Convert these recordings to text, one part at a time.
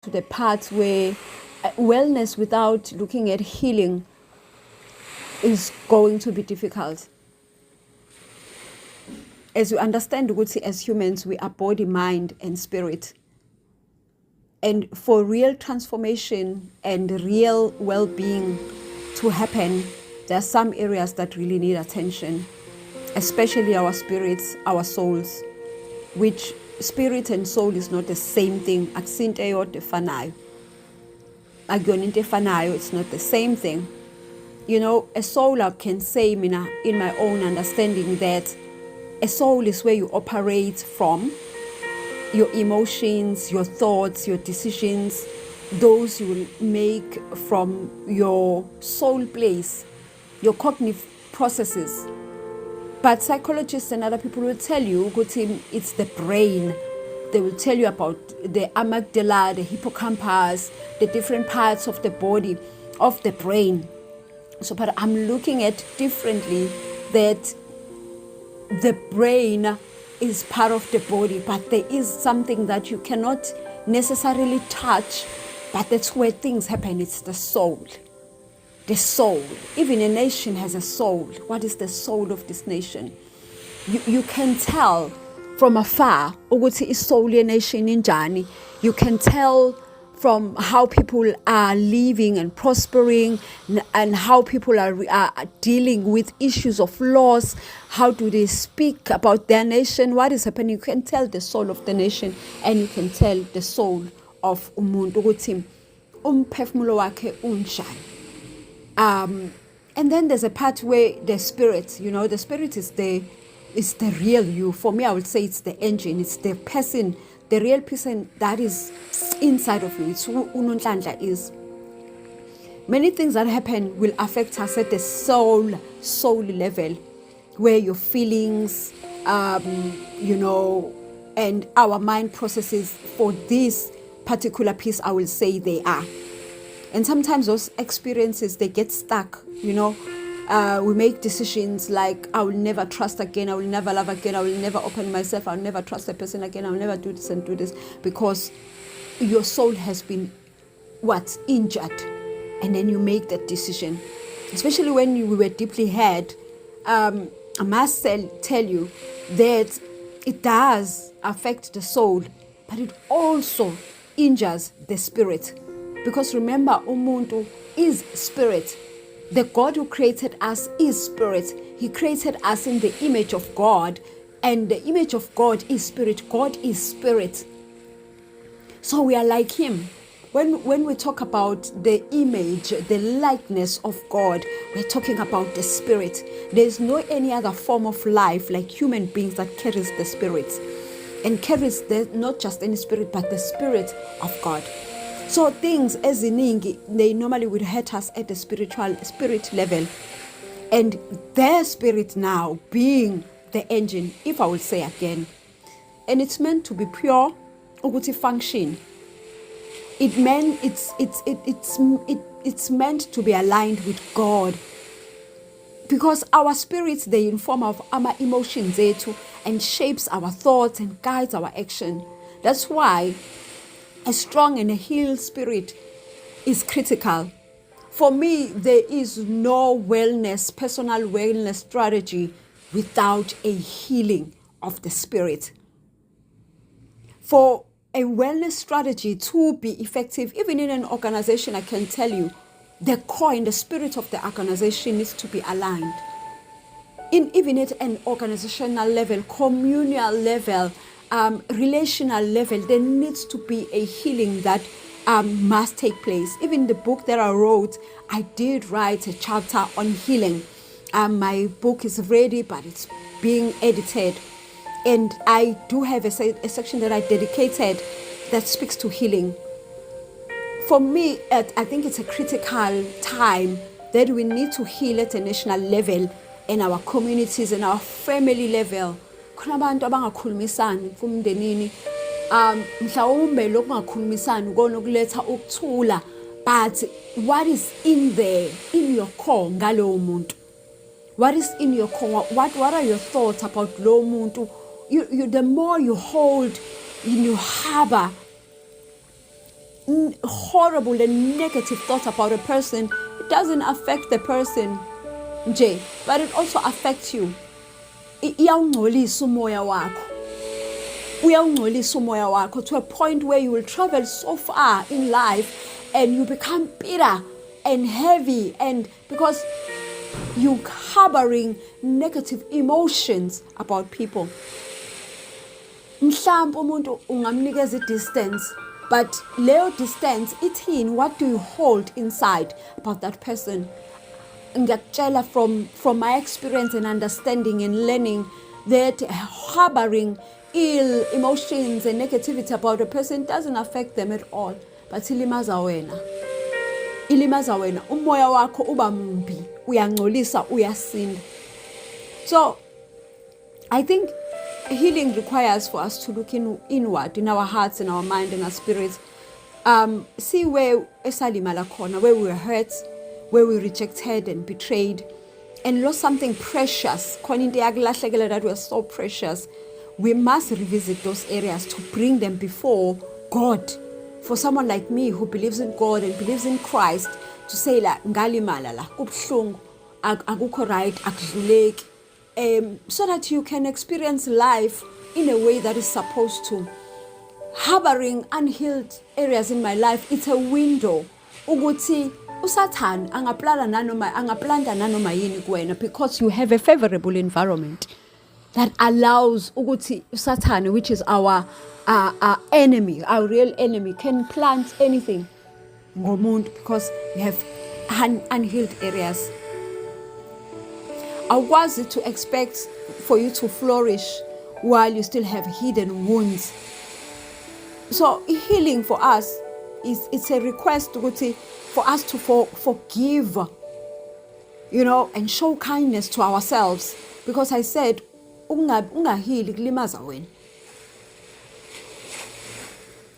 to the part where wellness without looking at healing is going to be difficult. As you understand, as humans, we are body, mind, and spirit. And for real transformation and real well-being to happen, there are some areas that really need attention, especially our spirits, our souls, which spirit and soul is not the same thing. Akusinte eyodwa efanayo. Akuyona into efanayo, it's not the same thing. You know, a soul, I can say, mina, in my own understanding, that a soul is where you operate from. Your emotions, your thoughts, your decisions, those you will make from your soul place, your cognitive processes. But psychologists and other people will tell you it's the brain. They will tell you about the amygdala, the hippocampus, the different parts of the body, of the brain. So, but I'm looking at differently that the brain is part of the body, but there is something that you cannot necessarily touch, but that's where things happen. It's the soul. The soul. Even a nation has a soul. What is the soul of this nation? You can tell from afar ukuthi isoul yenation injani. You can tell from how people are living and prospering, and how people are dealing with issues of loss. How do they speak about their nation? What is happening? You can tell the soul of the nation, and you can tell the soul of umuntu ukuthi umphefumulo wakhe unjani. And then there's a part where the spirit, the spirit is the real you. For me, I would say it's the engine, it's the person, the real person that is inside of you. It's who uNonhlanhla is. Many things that happen will affect us at the soul level, where your feelings, and our mind processes for this particular piece, I will say they are. And sometimes those experiences, they get stuck, we make decisions like, I will never trust again, I will never love again, I will never open myself, I will never trust a person again, I will never do this and do this, because your soul has been, injured. And then you make that decision. Especially when we were deeply hurt, I must tell you that it does affect the soul, but it also injures the spirit. Because remember, umuntu is spirit. The God who created us is spirit. He created us in the image of God, and the image of God is spirit. God is spirit. So we are like him. When we talk about the image, the likeness of God, we're talking about the spirit. There's no any other form of life like human beings that carries the spirit, and carries not just any spirit, but the spirit of God. So things as iningi, they normally would hurt us at the spirit level. And their spirit now being the engine, if I will say again. And it's meant to be pure, ukuthi function. It's meant to be aligned with God. Because our spirits, they inform of our emotions zethu, and shapes our thoughts and guides our action. That's why a strong and a healed spirit is critical. For me, there is no personal wellness strategy without a healing of the spirit. For a wellness strategy to be effective, even in an organization, I can tell you, the core and the spirit of the organization needs to be aligned. Even at an organizational level, communal level, relational level, there needs to be a healing that must take place. Even the book that I wrote, I did write a chapter on healing. My book is ready, but it's being edited. And I do have a section that I dedicated that speaks to healing. For me, I think it's a critical time that we need to heal at a national level, in our communities, in our family level. Kunabantu abangakhulumisani kumndenini, mhlawumbe lokungakhulumisani kona ukuletha ukuthula, but what is in there, in your core, ngalo muntu? What is in your core? What are your thoughts about lo muntu? You the more you hold, you harbor horrible and negative thoughts about a person, it doesn't affect the person nje, but it also affects you. Iyawungcolisa umoya wakho. Uyawungcolisa umoya wakho to a point where you will travel so far in life and you become bitter and heavy, and because you're harboring negative emotions about people. Mhlawumbe umuntu ungamnikeza distance, but leyo distance ithini? What do you hold inside about that person? Ngiyakutshela from my experience and understanding and learning that harboring ill emotions and negativity about a person doesn't affect them at all, but ilimaza wena, umoya wakho uba mumbi, uyangcolisa, uyasinda. So I think healing requires for us to look inward in our hearts and our mind and our spirits. See where esalimala khona, where we were hurt, where we rejected and betrayed and lost something precious. That was so precious. We must revisit those areas to bring them before God. For someone like me who believes in God and believes in Christ, to say la ngalimala la kubhlungu akukho right, akudluleki, so that you can experience life in a way that is supposed to. Harboring unhealed areas in my life, it's a window ukuthi uSatan angaplanta nanoma yini kuwena, because you have a favorable environment that allows ukuthi Satan, which is our enemy, our real enemy, can plant anything ngomuntu, because we have unhealed areas. Awukwazi to expect for you to flourish while you still have hidden wounds. So healing for us it's a request for us to forgive, and show kindness to ourselves, because I said ungahili kulimaza wena.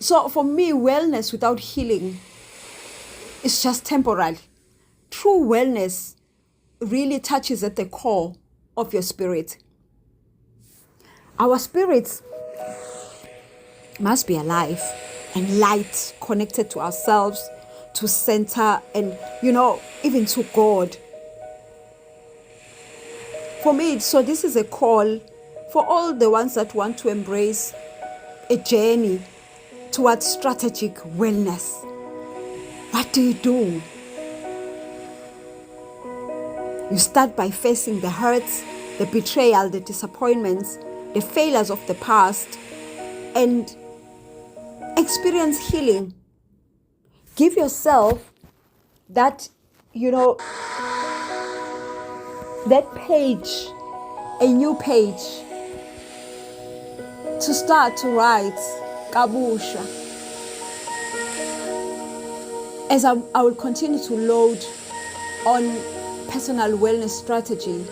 So for me, wellness without healing is just temporary. True wellness really touches at the core of your spirit. Our spirits must be alive and light, connected to ourselves, to center, and even to God. For me, so this is a call for all the ones that want to embrace a journey towards strategic wellness. What do? You start by facing the hurts, the betrayal, the disappointments, the failures of the past, and experience healing. Give yourself that, that page, a new page, to start to write kabusha. As I will continue to load on personal wellness strategy,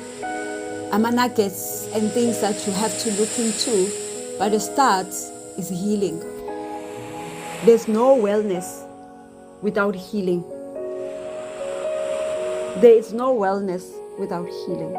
nuggets and things that you have to look into, but the start is healing. There's no wellness without healing. There is no wellness without healing.